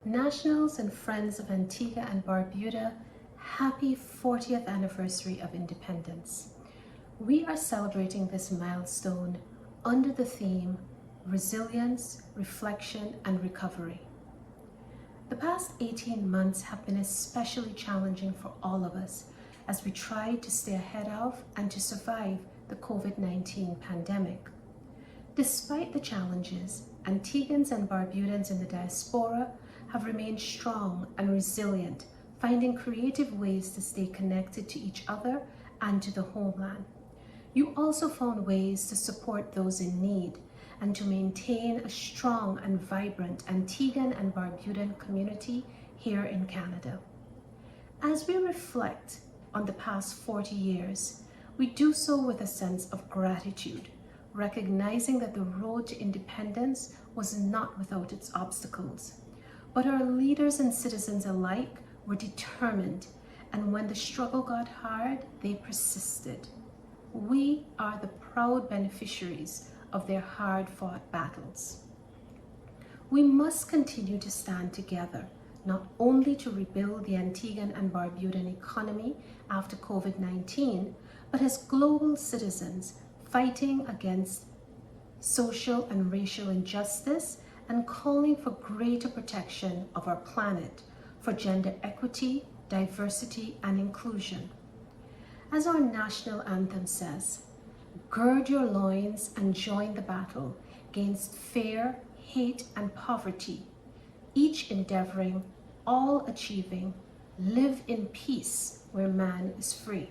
Nationals and friends of Antigua and Barbuda, happy 40th anniversary of independence. We are celebrating this milestone under the theme Resilience, Reflection and Recovery. The past 18 months have been especially challenging for all of us as we try to stay ahead of and to survive the COVID-19 pandemic. Despite the challenges, Antiguans and Barbudans in the diaspora have remained strong and resilient, finding creative ways to stay connected to each other and to the homeland. You also found ways to support those in need and to maintain a strong and vibrant Antiguan and Barbudan community here in Canada. As we reflect on the past 40 years, we do so with a sense of gratitude, recognizing that the road to independence was not without its obstacles. But our leaders and citizens alike were determined, and when the struggle got hard, they persisted. We are the proud beneficiaries of their hard-fought battles. We must continue to stand together, not only to rebuild the Antiguan and Barbudan economy after COVID-19, but as global citizens fighting against social and racial injustice and calling for greater protection of our planet, for gender equity, diversity, and inclusion. As our national anthem says, gird your loins and join the battle against fear, hate, and poverty, each endeavoring, all achieving, live in peace where man is free.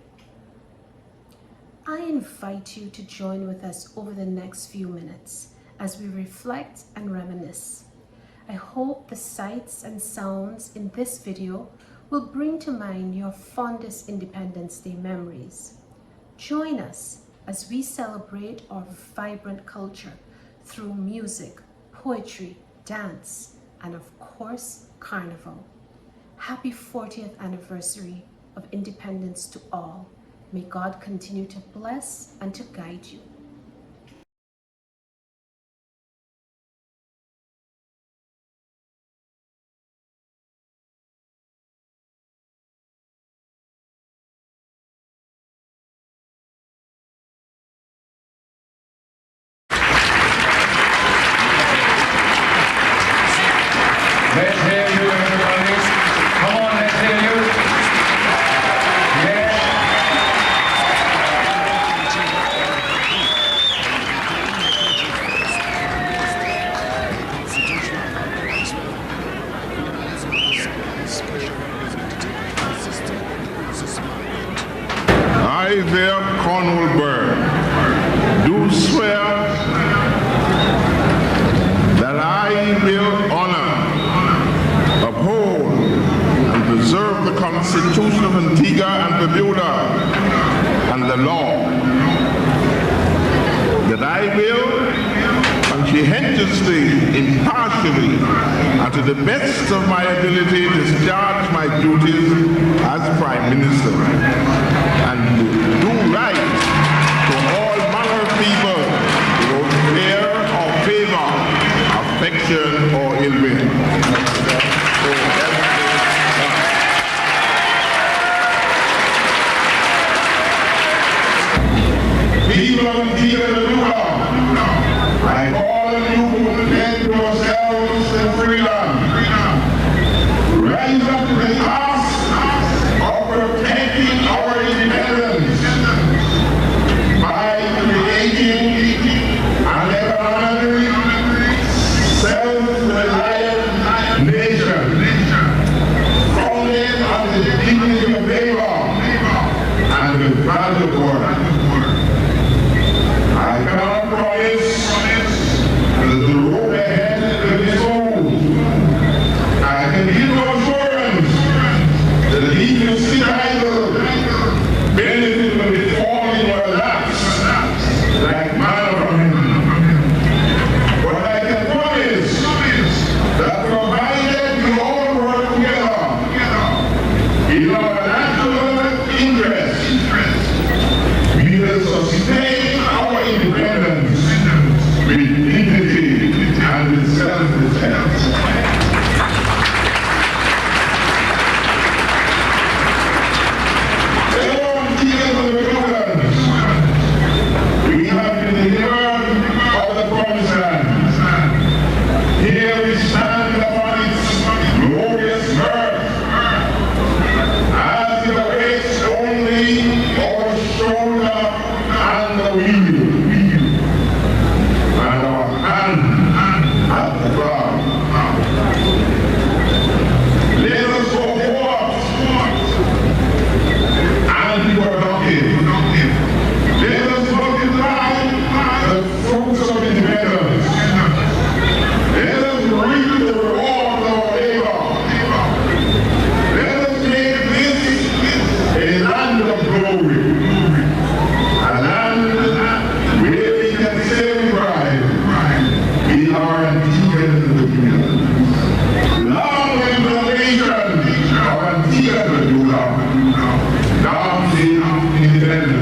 I invite you to join with us over the next few minutes as we reflect and reminisce. I hope the sights and sounds in this video will bring to mind your fondest Independence Day memories. Join us as we celebrate our vibrant culture through music, poetry, dance, and of course, carnival. Happy 40th anniversary of independence to all. May God continue to bless and to guide you. Let's hear you, everybody. Come on, let's hear you. Yeah. I, there, Cornwall Bird, do swear that I will honor, uphold, and preserve the Constitution of Antigua and Barbuda and the law. That I will conscientiously, impartially, and to the best of my ability discharge my duties as Prime Minister and do right to all manner of people without fear or favor, affection or ill will. People of Antigua and Barbuda, I call on you to defend yourselves in freedom. Rise up to the task of protecting our independence by creating an economically self-reliant nation founded on the dignity of labor and the value of work. I wheel and our hand at the plow. Let us go forth and we're knocking. Let us multiply the fruits of independence. Let us reap the reward of our labor. Let us make this a land of glory, a land where we can say we pride in our Antigua and Barbuda. Long live the nation of Antigua and Barbuda. Long live independence.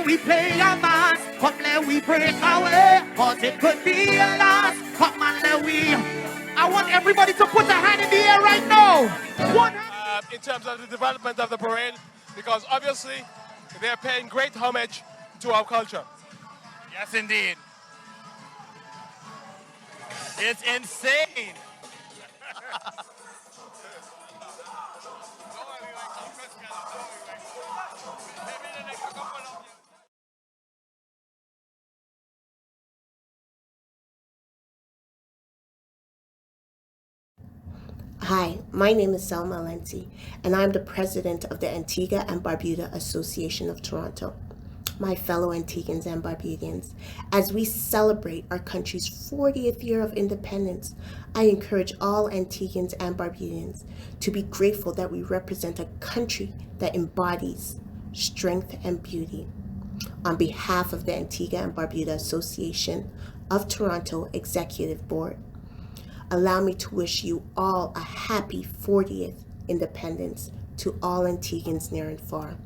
We play our mass, come let we break our way, cause it could be a loss. Come on, let we. I want everybody to put a hand in the air right now. In terms of the development of the parade, because obviously they are paying great homage to our culture. Yes, indeed. It's insane. Hi, my name is Selma Alensi, and I'm the president of the Antigua and Barbuda Association of Toronto. My fellow Antiguans and Barbadians, as we celebrate our country's 40th year of independence, I encourage all Antiguans and Barbadians to be grateful that we represent a country that embodies strength and beauty. On behalf of the Antigua and Barbuda Association of Toronto Executive Board, allow me to wish you all a happy 40th independence to all Antiguans near and far.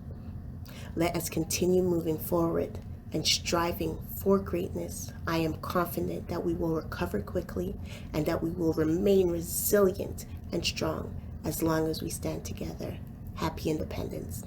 Let us continue moving forward and striving for greatness. I am confident that we will recover quickly and that we will remain resilient and strong as long as we stand together. Happy independence.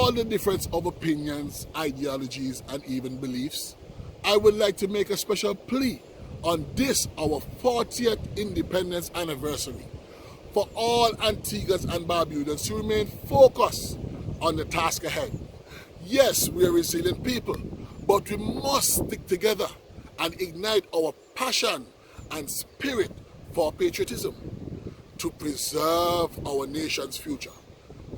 all the difference of opinions, ideologies, and even beliefs, I would like to make a special plea on this, our 40th independence anniversary, for all Antiguans and Barbudans to remain focused on the task ahead. Yes, we are resilient people, but we must stick together and ignite our passion and spirit for patriotism to preserve our nation's future.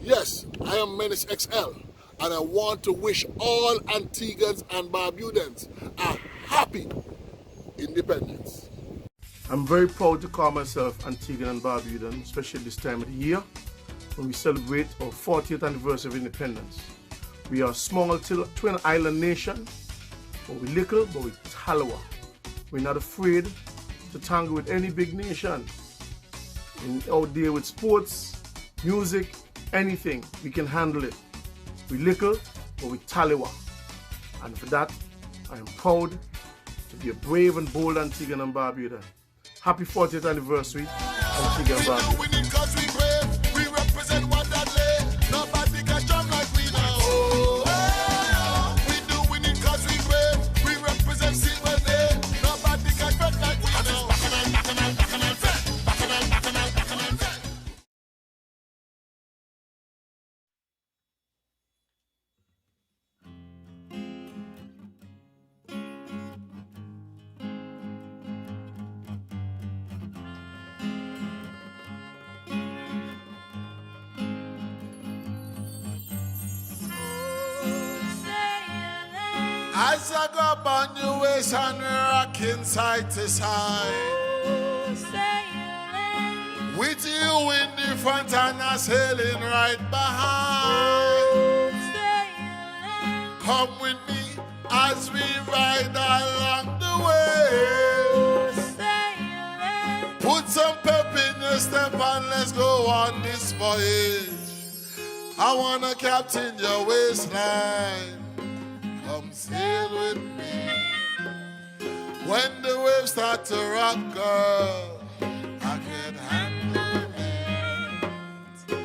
Yes, I am Menace XL, and I want to wish all Antiguans and Barbudans a happy independence. I'm very proud to call myself Antiguan and Barbudan, especially this time of the year when we celebrate our 40th anniversary of independence. We are a small twin island nation, but we little, but we taliwa. We're not afraid to tangle with any big nation. Out there with sports, music, anything, we can handle it. We little, but we taliwa. And for that, I am proud to be a brave and bold Antiguan and Barbudan. Happy 40th anniversary, Antigua and Barbuda. As I go up on your waist and rocking side to side, with you in the front and us sailing right behind. Come with me as we ride along the way. Put some pep in your step and let's go on this voyage. I wanna captain your waistline. Come sail with me. When the waves start to rock, girl, I can handle it.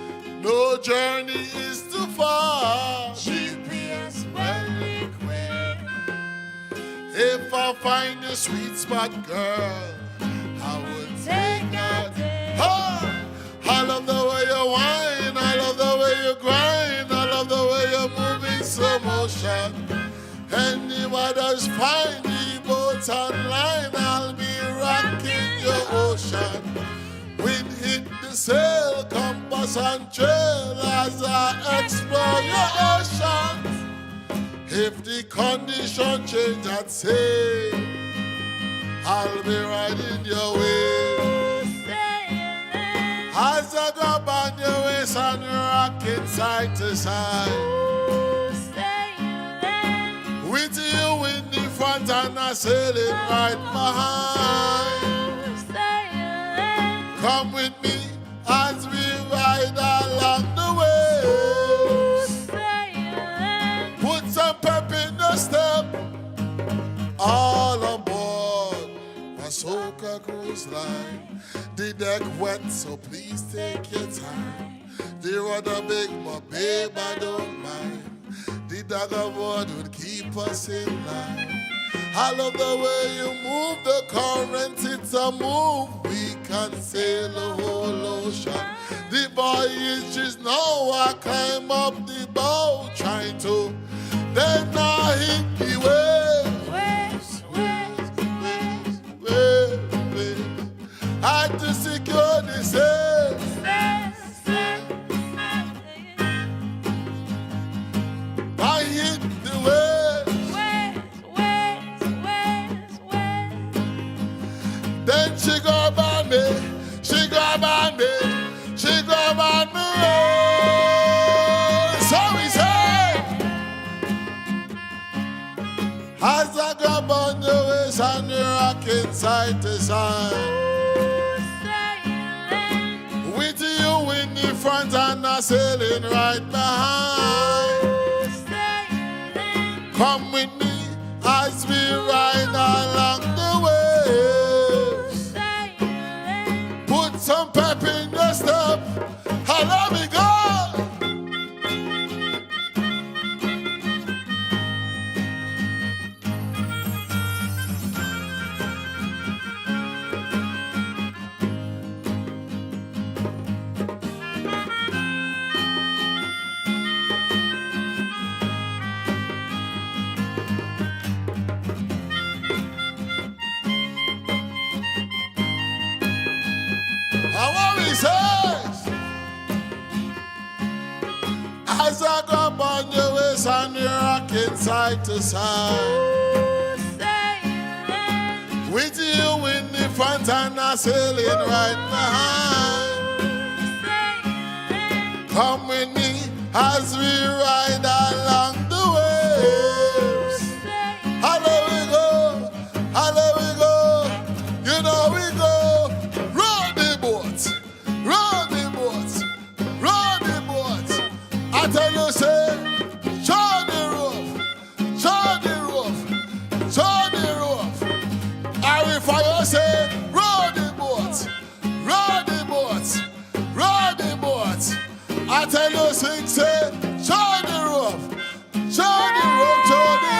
No journey is too far. GPS well equipped. If I find a sweet spot, girl, I would take a day. Oh, I love the way you whine, I love the way you grind, I love the way you move in slow motion. Anybody's find the boats online, I'll be rocking your ocean. Wind hit the sail, compass and trail as I explore your ocean. If the condition change, I'd say I'll be riding your way. As I go on your waist and rocking side to side. With you in the front and I sailing right behind. Come with me as we ride along the way. Put some pep in the step. All aboard a Soca cruise line. The deck wet, so please take your time. The rudder big, but babe, I don't mind. The dagger board would keep us in line. I love the way you move the current, it's a move. We can sail the whole ocean. The voyage is now, I climb up the bow, trying to, then I hit the waves. Waves. I had to secure the sails. I hit the waves. Then she grab on me, she grab on me, she grab on me. So we say, as I grab on your waist and you rocking side to side. With you in the front and I sailing right behind. Come with me as we ride along the way. Put some pep in the step and let me go. As I go up on your waist and you're rocking side to side. With you in the front and I sailing right behind. Come with me as we ride along the waves. Hello we go, hello we go. You know we go. Row the boats, row the boats, row the boats. I tell you say, show the rope, show the rope, show the rope. I will fire say, row the boats, row the boats, row the boats. I tell you sing say, show the rope, show the rope, show the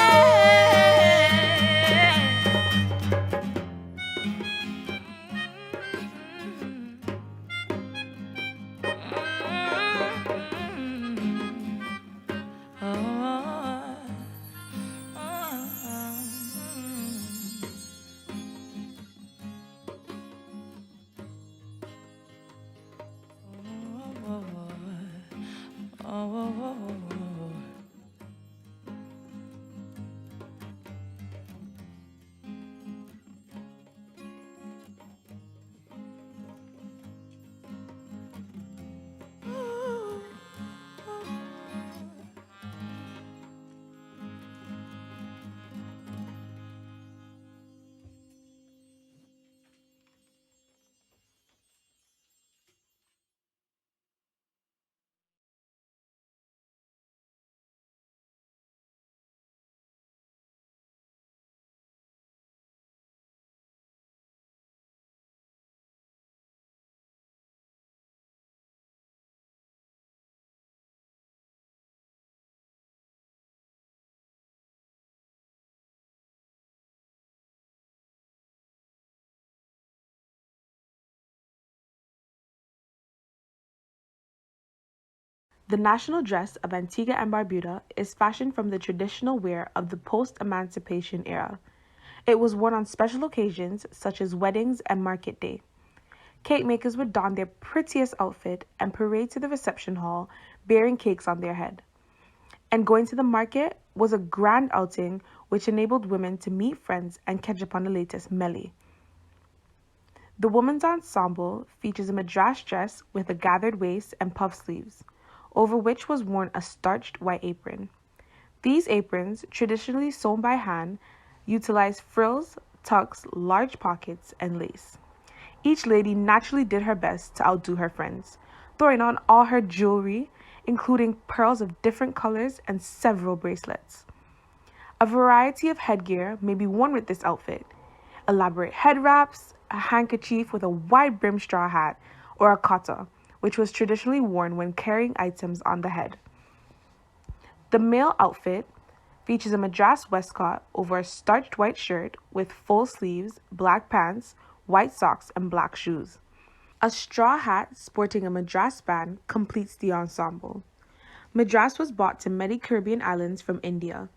The national dress of Antigua and Barbuda is fashioned from the traditional wear of the post-emancipation era. It was worn on special occasions such as weddings and market day. Cake makers would don their prettiest outfit and parade to the reception hall bearing cakes on their head. And going to the market was a grand outing which enabled women to meet friends and catch up on the latest melee. The women's ensemble features a madras dress with a gathered waist and puff sleeves, over which was worn a starched white apron. These aprons, traditionally sewn by hand, utilized frills, tucks, large pockets, and lace. Each lady naturally did her best to outdo her friends, throwing on all her jewelry, including pearls of different colors and several bracelets. A variety of headgear may be worn with this outfit: elaborate head wraps, a handkerchief with a wide-brimmed straw hat, or a kata, which was traditionally worn when carrying items on the head. The male outfit features a madras waistcoat over a starched white shirt with full sleeves, black pants, white socks, and black shoes. A straw hat sporting a madras band completes the ensemble. Madras was brought to many Caribbean islands from India.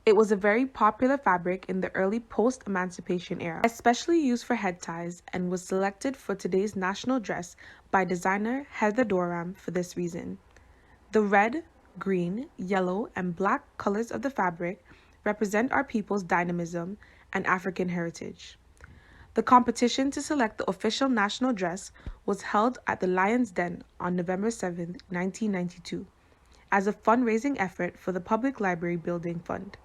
It was a very popular fabric in the early post-emancipation era, especially used for head ties, and was selected for today's national dress by designer Heather Doram for this reason. The red, green, yellow, and black colors of the fabric represent our people's dynamism and African heritage. The competition to select the official national dress was held at the Lion's Den on November 7, 1992, as a fundraising effort for the Public Library Building Fund.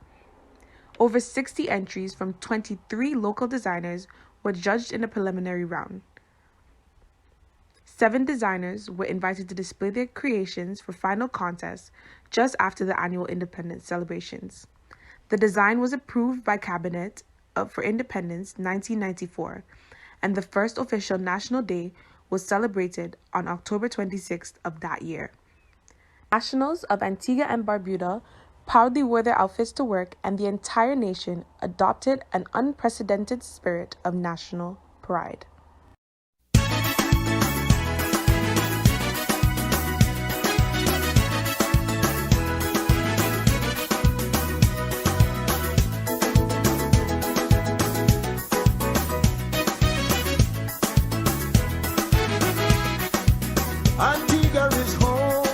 Over 60 entries from 23 local designers were judged in a preliminary round. 7 designers were invited to display their creations for final contests just after the annual Independence celebrations. The design was approved by Cabinet for Independence 1994, and the first official National Day was celebrated on October 26th of that year. Nationals of Antigua and Barbuda proudly wore their outfits to work, and the entire nation adopted an unprecedented spirit of national pride. Antigua is home,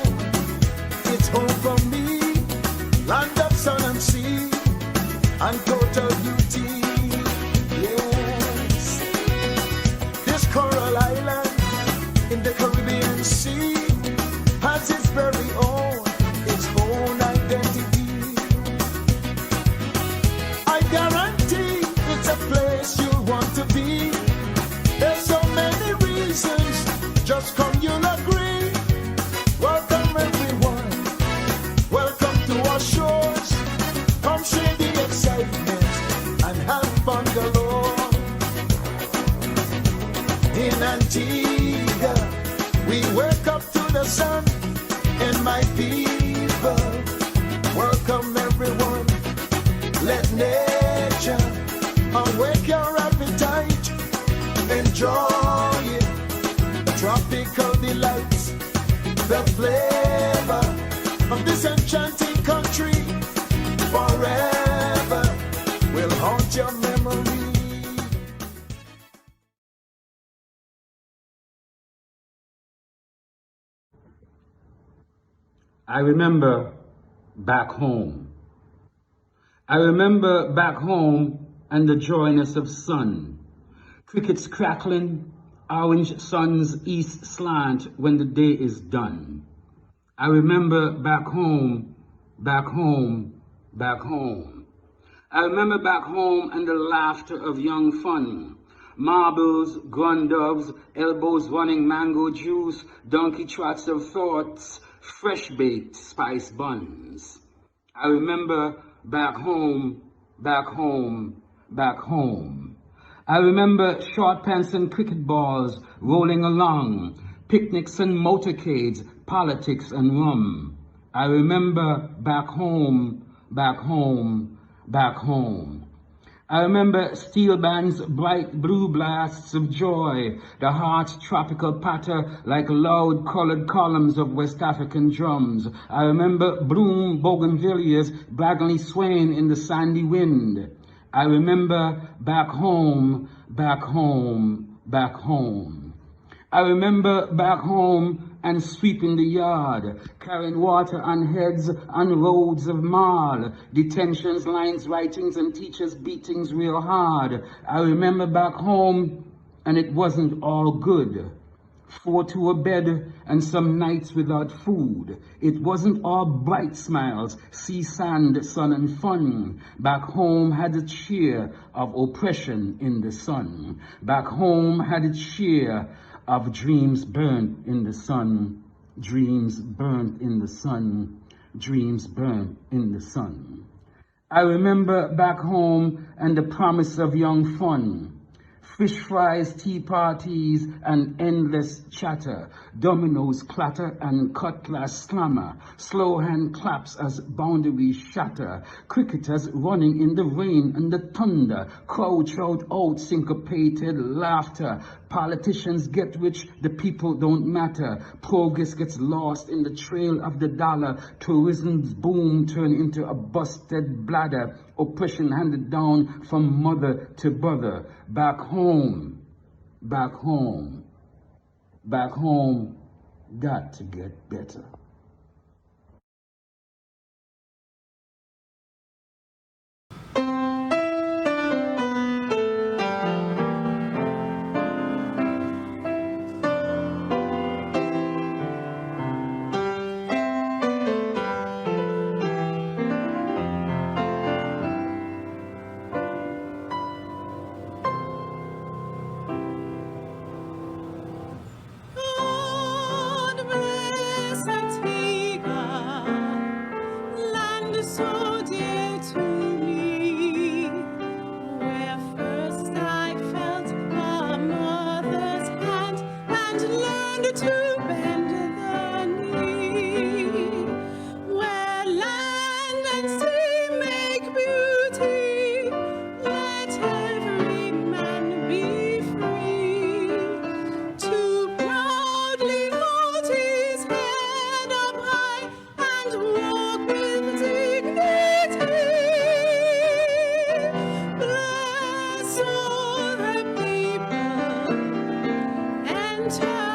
it's home and total beauty. Yes, this coral island in the Caribbean Sea has its very own identity. I guarantee it's a place you'll want to be. There's so many reasons, just come you'll agree. Welcome everyone, welcome to our shores. Come share the excitement and have fun galore. In Antigua, we wake up to the sun, and my people, welcome everyone. Let nature awake your appetite. Enjoy it, tropical delights, the flavor of this enchanting country forever will haunt your memory. I remember back home. I remember back home and the joyness of sun. Crickets crackling, orange sun's east slant when the day is done. I remember back home, back home, back home. I remember back home and the laughter of young fun. Marbles, gun doves, elbows running mango juice, donkey trots of thoughts, fresh baked spice buns. I remember back home, back home, back home. I remember short pants and cricket balls rolling along, picnics and motorcades, politics and rum. I remember back home, back home, back home. I remember steel bands, bright blue blasts of joy, the heart's tropical patter like loud colored columns of West African drums. I remember bloom bougainvilleas braggingly swaying in the sandy wind. I remember back home, back home, back home. I remember back home and sweeping the yard, carrying water on heads on roads of marl, detentions, lines, writings, and teachers' beatings real hard. I remember back home, and it wasn't all good. 4 to a bed and some nights without food. It wasn't all bright smiles, sea, sand, sun, and fun. Back home had its share of oppression in the sun. Back home had its share of dreams burnt in the sun, dreams burnt in the sun, dreams burnt in the sun. I remember back home and the promise of young fun. Fish fries, tea parties, and endless chatter. Dominoes clatter and cutlass slammer. Slow hand claps as boundaries shatter. Cricketers running in the rain and the thunder. Crowd shout out syncopated laughter. Politicians get rich, the people don't matter. Progress gets lost in the trail of the dollar. Tourism's boom turn into a busted bladder. Oppression handed down from mother to brother. Back home, back home, back home, got to get better. Enter